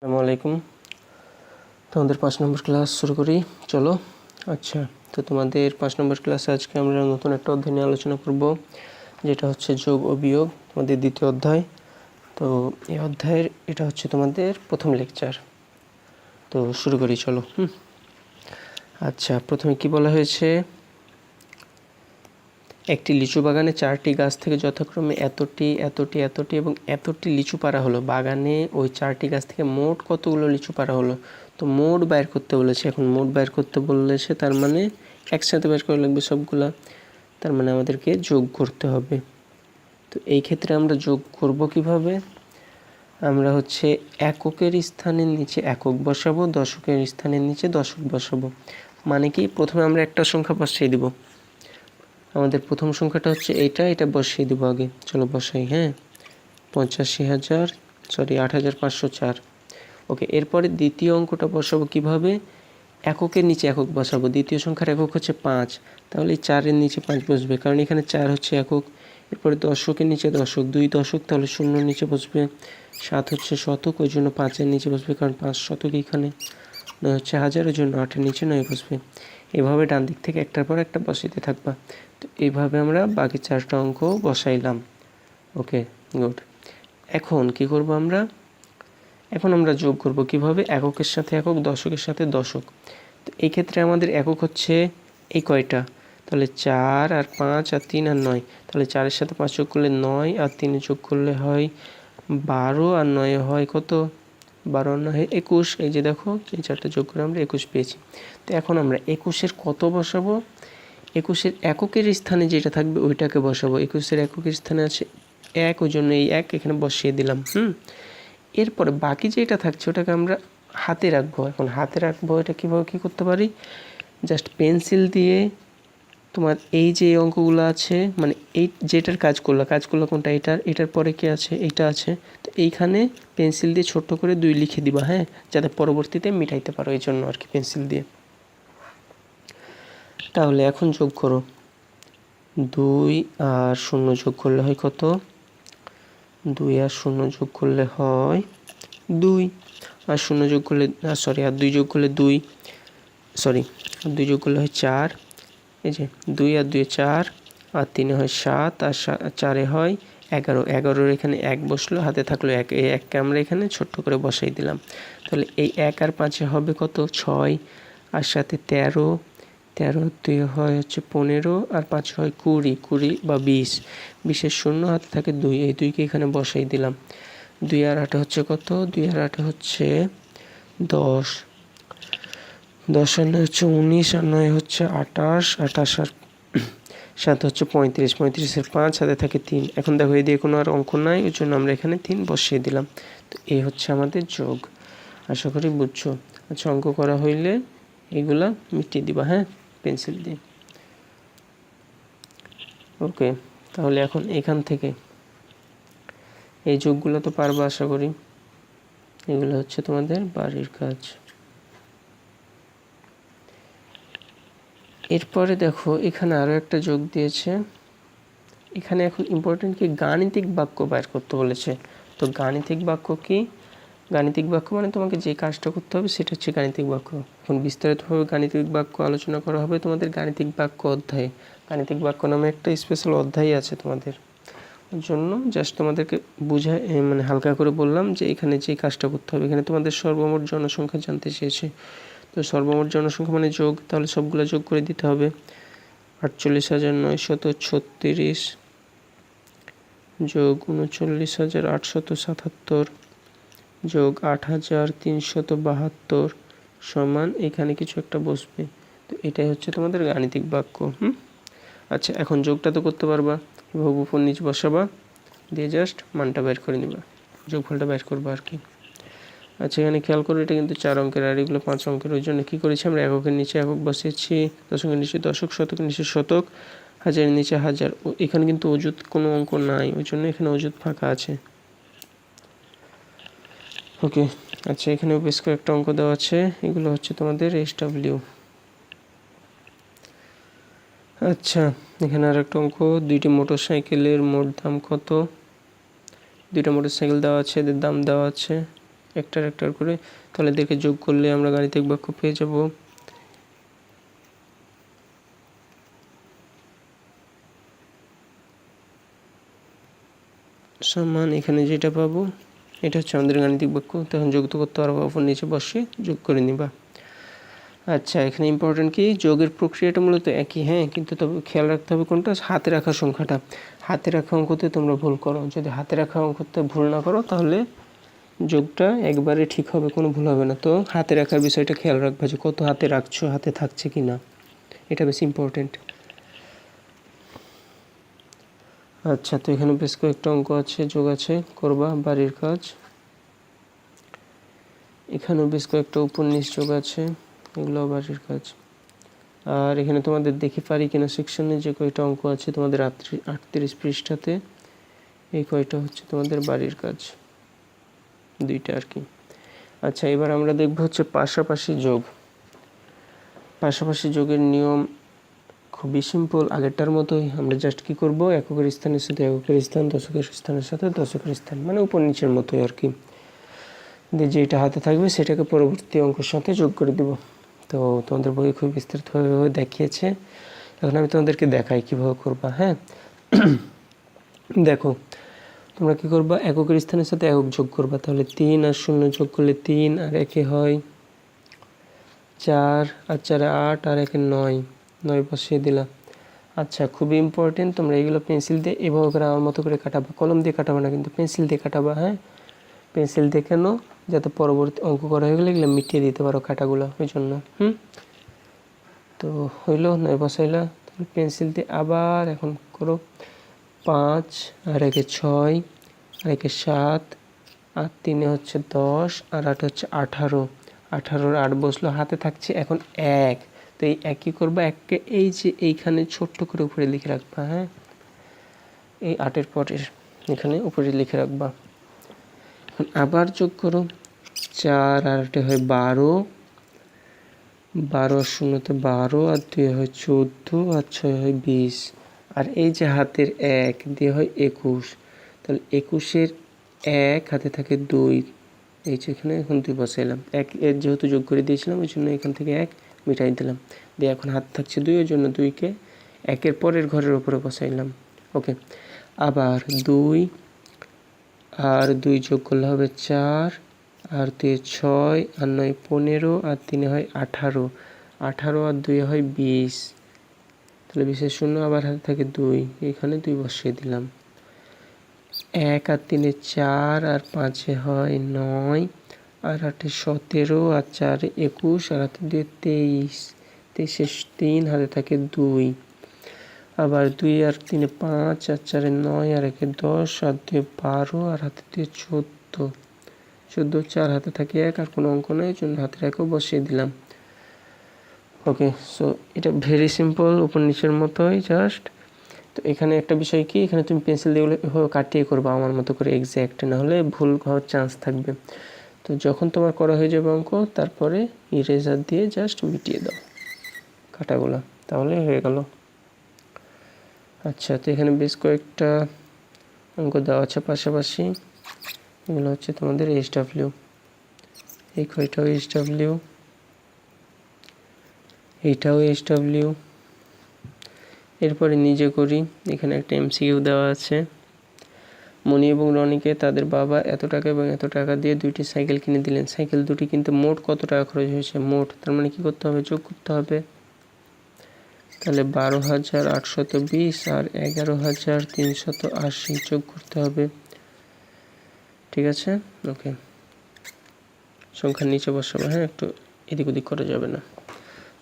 আসসালামু আলাইকুম। তোমাদের 5 নম্বর ক্লাস শুরু করি, চলো। আচ্ছা, তো তোমাদের 5 নম্বর ক্লাসে আজকে আমরা নতুন একটা অধ্যায় নিয়ে আলোচনা করব, যেটা হচ্ছে যোগ ও বিয়োগ, তোমাদের দ্বিতীয় অধ্যায়। তো এই অধ্যায়ের এটা হচ্ছে তোমাদের প্রথম লেকচার। তো শুরু করি, চলো। আচ্ছা, প্রথমে কি বলা হয়েছে? একটি লিচু বাগানে 4টি গাছ থেকে যথাক্রমে এতটি এতটি এতটি এবং এতটি লিচু পাড়া হলো। বাগানে ওই 4টি গাছ থেকে মোট কতগুলো লিচু পাড়া হলো? তো মোট বাইর করতে বলেছে। এখন মোট বাইর করতে বলেছে, তার মানে একসাথে বাইর করা লাগবে সবগুলা, তার মানে আমাদেরকে যোগ করতে হবে। তো এই ক্ষেত্রে আমরা যোগ করব কিভাবে? আমরা হচ্ছে এককের স্থানের নিচে একক বসাবো, দশকের স্থানের নিচে দশক বসাবো। মানে কি, প্রথমে আমরা একটা সংখ্যা বসিয়ে দিব। আমাদের প্রথম সংখ্যাটা হচ্ছে এটা বসিয়ে দেবো আগে, চলো বসাই। হ্যাঁ, 8,504। ওকে, এরপরে দ্বিতীয় অঙ্কটা বসাবো কিভাবে? এককের নিচে একক বসাবো। দ্বিতীয় সংখ্যার একক হচ্ছে 5, তাহলে এই 4-এর নিচে 5 বসবে, কারণ এখানে 4 হচ্ছে একক। এরপরে দশকের নিচে দশক, 2 দশক, তাহলে 0-এর নিচে বসবে। 7 হচ্ছে শতক, ওই জন্য 5-এর নিচে বসবে, কারণ 5 শতক এখানে। 9 হচ্ছে হাজার, ওই জন্য 8-এর নিচে 9 বসবে। এভাবে ডান দিক থেকে একটার পর একটা বসাইতে থাকবা। তো এইভাবে আমরা বাকি 4টা অঙ্ক বসাইলাম। ওকে, গুড। এখন কি করব আমরা? এখন আমরা যোগ করব কিভাবে? এককের সাথে একক, দশকের সাথে দশক। তো এই ক্ষেত্রে আমাদের একক হচ্ছে এই কয়টা, তাহলে 4 আর 5 আর 3 আর 9। তাহলে 4-এর সাথে 5 যোগ করলে 9, আর 3 যোগ করলে হয় 12, আর 9 হয় কত? 12 আর 9 21। এই যে দেখো, এই 4টা যোগ করে আমরা 21 পেয়েছি। তো এখন আমরা 21-এর কত বসাবো? 21-এর এককের স্থানে যেটা থাকবে ওইটাকে বসাবো। 21-এর এককের স্থানে আছে 1, ওই জন্য এই 1 এখানে বসিয়ে দিলাম। এরপরে বাকি যেটা থাকছে ওটাকে আমরা হাতে রাখবো। এখন হাতে রাখবো, এটা কীভাবে কী করতে পারি? জাস্ট পেন্সিল দিয়ে তোমার এই যে অঙ্কগুলো আছে, মানে এই যেটার কাজ করলো কোনটা? এটার পরে কি আছে? এইটা আছে। তো এইখানে পেন্সিল দিয়ে ছোট্ট করে 2 লিখে দিবা, হ্যাঁ, যাতে পরবর্তীতে মিটাইতে পারো, এই জন্য আর কি, পেন্সিল দিয়ে। তাহলে এখন যোগ করো। 2 আর 0 যোগ করলে হয় কত? 2 আর 0 যোগ করলে হয় 2, আর 0 যোগ করলে আর 2 যোগ করলে 2, আর 2 যোগ করলে হয় 4। এই যে 2 আর 2 4, আর 3 হয় 7, আর 4 হয় 11। 11-এর এখানে 1 বসলো, হাতে থাকলো 1। এই 1কে আমরা এখানে ছোট্ট করে বসাই দিলাম। তাহলে এই 1 আর 5-এ হবে কত? 6, আর সাথে 13। 13 2 হয় হচ্ছে 15, আর 5 হয় 20, 20 বা 20। 20-এর 0, হাতে থাকে 2, এই 2কে এখানে বসাই দিলাম। 2 আর 8 হচ্ছে কত? 2 আর 8 হচ্ছে 10। 10 আর 9 হচ্ছে 19, আর 9 হচ্ছে 28। 28 আর 7 হচ্ছে 35। 35-এর 5, হাতে থাকে 3। এখন দেখো, এই দিয়ে কোনো আর অঙ্ক নাই, ওই জন্য আমরা এখানে 3 বসিয়ে দিলাম। তো এই হচ্ছে আমাদের যোগ। আশা করি বুঝছো। আচ্ছা, অঙ্ক করা হইলে এগুলা মিটিয়ে দিবা, হ্যাঁ, পেন্সিল দিয়ে। ওকে, তাহলে এখন এখান থেকে এই যোগগুলো তো পারবা আশা করি। এগুলো হচ্ছে তোমাদের বাড়ির কাজ। এরপরে দেখো, এখানে আরও একটা যোগ দিয়েছে। এখানে এখন ইম্পর্টেন্ট কি, গাণিতিক বাক্য বাইর করতে বলেছে। তো গাণিতিক বাক্য কি? গাণিতিক বাক্য মানে তোমাকে যে কাজটা করতে হবে সেটা হচ্ছে গাণিতিক বাক্য। এখন বিস্তারিতভাবে গাণিতিক বাক্য আলোচনা করা হবে তোমাদের গাণিতিক বাক্য অধ্যায়ে। গাণিতিক বাক্য নামে একটা স্পেশাল অধ্যায় আছে তোমাদের, ওর জন্য জাস্ট তোমাদেরকে বুঝায়, মানে হালকা করে বললাম যে এখানে যে কাজটা করতে হবে। এখানে তোমাদের সর্বমোট জনসংখ্যা জানতে চেয়েছে। তো সর্বমোট জনসংখ্যা মানে যোগ, তাহলে সবগুলো যোগ করে দিতে হবে। 48,936 যোগ 39,877 যোগ 8,372 সমান এখানে কিছু একটা বসবে। তো এটাই হচ্ছে তোমাদের গাণিতিক বাক্য। আচ্ছা, এখন যোগটা তো করতে পারবা, এভাবে উপর নিচ বসাবা, দিয়ে জাস্ট মানটা বের করে নিবা, যোগফলটা বের করবা আর কি। আচ্ছা, এখানে খেয়াল করো, এটা কিন্তু 4 অঙ্কের, আর এগুলো 5 অঙ্কের। ওই জন্য কী করেছি আমরা? এককের নিচে একক বসিয়েছি, দশকের নিচে দশক, শতকের নিচে শতক, হাজারের নিচে হাজার। এখানে কিন্তু অযুত কোনো অঙ্ক নাই, ওই জন্য এখানে অযুত ফাঁকা আছে। ওকে, আচ্ছা, এখানেও বেশ কয়েকটা অঙ্ক দেওয়া আছে। এগুলো হচ্ছে তোমাদের SW। আচ্ছা, এখানে আর একটা অঙ্ক, 2টি মোটর সাইকেলের মোট দাম কত? 2টা মোটর সাইকেল দেওয়া আছে, এদের দাম দেওয়া আছে। একটার একটার করে, তাহলে এদেরকে যোগ করলে আমরা গাণিতিক বাক্য পেয়ে যাব। সমান এখানে যেটা পাবো এটা হচ্ছে আমাদের গাণিতিক বাক্য। তখন যোগ তো করতে পারবো, অপর নিচে বসে যোগ করে নিবা। আচ্ছা, এখানে ইম্পর্টেন্ট কি, যোগের প্রক্রিয়াটা মূলত একই, হ্যাঁ, কিন্তু তবে খেয়াল রাখতে হবে কোনটা, হাতে রাখা সংখ্যাটা। হাতে রাখা অঙ্কতে তোমরা ভুল করো, যদি হাতে রাখা অঙ্কতে ভুল না করো তাহলে যোগটা একবারে ঠিক হবে, কোনো ভুল হবে না। তো হাতে রাখার বিষয়টা খেয়াল রাখবা যে কত হাতে রাখছো, হাতে থাকছে কি না, এটা বেশি ইম্পর্টেন্ট। আচ্ছা, তো এখানে বেশ কয়েকটা অঙ্ক আছে, যোগ আছে, করবা বাড়ির কাজ। এখানেও বেশ কয়েকটা উপন্যাস যোগ আছে, এগুলো বাড়ির কাজ। আর এখানে তোমাদের দেখি পারি কিনা সেকশনে যে কয়টা অঙ্ক আছে তোমাদের 38 পৃষ্ঠাতে, এই কয়টা হচ্ছে তোমাদের বাড়ির কাজ, দুইটা আর কি। আচ্ছা, এবার আমরা দেখব হচ্ছে পাশাপাশি যোগ। পাশাপাশি যোগের নিয়ম খুবই সিম্পল, আগেরটার মতোই। আমরা জাস্ট কি করব, এককের স্থানের সাথে এককের স্থান, দশকের স্থানের সাথে দশকের স্থান, মানে উপর নিচের মতোই আর কি। যেটা হাতে থাকবে সেটাকে পরবর্তী অঙ্কের সাথে যোগ করে দেব। তো তোমাদের বই খুব বিস্তারিতভাবে দেখিয়েছে, এখন আমি তোমাদেরকে দেখাই কীভাবে করবা। হ্যাঁ, দেখো তোমরা কী করবা, এককের স্থানের সাথে একক যোগ করবা। তাহলে 3 আর 0 যোগ করলে 3, আর 1 হয় 4, আর 4 8, আর 1 9, 9 বসিয়ে দিলাম। আচ্ছা, খুবই ইম্পর্টেন্ট, তোমরা এগুলো পেন্সিল দিয়ে এভাবে করে আমার মতো করে কাটাবা, কলম দিয়ে কাটাবা না কিন্তু পেন্সিল দিয়ে কাটাবা। হ্যাঁ, পেন্সিল দিয়ে কেন, যাতে পরবর্তী অঙ্ক করা হয়ে গেলে এগুলো মিটিয়ে দিতে পারো কাটাগুলো, ওই জন্য। তো হইলো, 9 বসাইলা, তাহলে পেন্সিল দিয়ে আবার এখন করো 5, আর 1 6, আর 1 7, আর 3 হচ্ছে 10, আর 8 হচ্ছে 18, 18 8 বসলো, হাতে থাকছে এখন 1। তো এই একই করবা, এককে এই যে এইখানে ছোট্ট করে উপরে লিখে রাখবা। হ্যাঁ, এই 8-এর পরের এখানে উপরে লিখে রাখবা। এখন আবার যোগ করো, 4 আর 8 হয় 12, 12 আর 0-তে 12, আর 2 হয় 14, আর 6 হয় 20, আর এই যে হাতের 1 দিয়ে হয় 21। তাহলে 21-এর 1 হাতে থাকে 2, এই যে এখানে এখন 2 বসাইলাম। 1 এর যেহেতু যোগ করে দিয়েছিলাম ওই জন্য এখান থেকে 1 মিটাই দিলাম, দিয়ে এখন হাত থাকছে 2, ওই জন্য 2কে 1-এর পরের ঘরের উপরে বসাইলাম। ওকে, আবার 2 আর 2 যোগ করলে হবে 4, আর 2 6, আর 9 15, আর 3 হয় 18, 18 আর 2 হয় 20। তাহলে 20-এর 0 আবার হাতে থাকে 2, এখানে 2 বসিয়ে দিলাম। 1 আর 3 4, আর 5 হয় 9, আর 8 17, আর 4 21, আর হাতে 2 23, 23-এর 3 হাতে থাকে 2, আবার 2 আর 3 5, আর 4 9, আর 1 10, আর 2 12, আর হাতে 2 14, 14 4 হাতে থাকে 1, আর কোনো অঙ্ক নেই জন্য হাতের 1ও বসিয়ে দিলাম। ওকে, সো এটা ভেরি সিম্পল, উপর নিচের মতোই জাস্ট। তো এখানে একটা বিষয় কি, এখানে তুমি পেন্সিল দিয়ে এভাবে কাটিয়ে করবা আমার মতো করে এক্স্যাক্ট, না হলে ভুল হওয়ার চান্স থাকবে। তো যখন তোমার করা হয়ে যাবে অঙ্ক, তারপরে ইরেজার দিয়ে জাস্ট মিটিয়ে দাও কাটাগুলো, তাহলে হয়ে গেল। আচ্ছা, তো এখানে বেশ কয়েকটা অঙ্ক দেওয়া আছে পাশাপাশি, এগুলো হচ্ছে তোমাদের SW, এই কয়টাও SW, এইটাও SW। এরপরে নিজে করি, এখানে একটা MCQ দেওয়া আছে। মণি এবং রনিকে তাদের বাবা এত টাকা এবং এত টাকা দিয়ে 2টি সাইকেল কিনে দিলেন, সাইকেল দুটি কিনতে মোট কত টাকা খরচ হয়েছে, মোট, তার মানে কি করতে হবে, যোগ করতে হবে। তাহলে 12,820 আর 11,380 যোগ করতে হবে। ঠিক আছে, ওকে, সংখ্যার নিচে বসাবো। হ্যাঁ, একটু এদিক ওদিক করা যাবে না।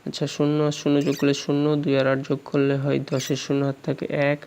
আচ্ছা, 0 আর 0 যোগ করলে 0, 2 আর 8 যোগ করলে হয় 10-এর 0 হাত থাকে 1,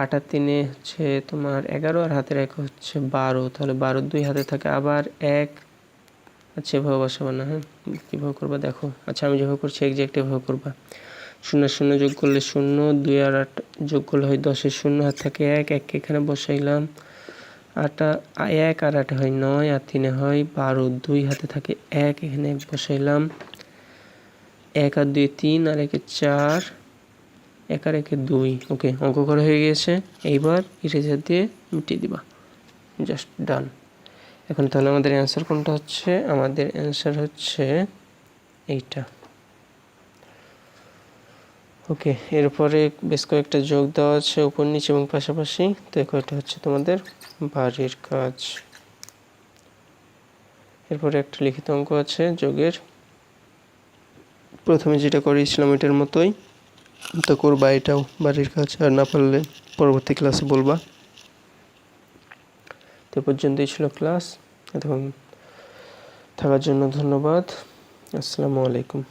8 আর 3 হচ্ছে তোমার 11, আর হাতের 1 হচ্ছে 12, তাহলে 12 2 হাতে থাকে আবার 1। আচ্ছা, এভাবে বসাবো না, হ্যাঁ, কীভাবে করবা দেখো। আচ্ছা, আমি যেভাবে করছি এক্সাক্ট এভাবে করবা। 0 0 যোগ করলে 0, 2 আর 8 যোগ করলে হয় 10-এর 0 হাত থাকে 1, 1কে এখানে বসাইলাম। 1 আর 8 হয় 9, আর 3 হয় 12, 2 হাতে থাকে 1, এখানে 1 বসাইলাম। 1 আর 2 3, আর 1 4, 1 আর 1 2। ওকে, অঙ্ক করা হয়ে গিয়েছে। এইবার ইরেজার দিয়ে মিটিয়ে দিবা, জাস্ট ডান। এখন তাহলে আমাদের অ্যান্সার কোনটা হচ্ছে? আমাদের অ্যান্সার হচ্ছে এইটা। ওকে, এরপরে বেশ কয়েকটা যোগ দেওয়া আছে উপর নিচে এবং পাশাপাশি। দেখো এটা হচ্ছে তোমাদের বাড়ির কাজ। এরপরে একটা লিখিত অঙ্ক আছে যোগের, প্রথমে যেটা করিয়েছিলাম ওইটার মতোই তো করবা, এটাও বাড়ির কাজ, আর না পারলে পরবর্তী ক্লাসে বলবা। তো পর্যন্তই ছিল ক্লাস। এতক্ষণ থাকার জন্য ধন্যবাদ। আসসালামু আলাইকুম।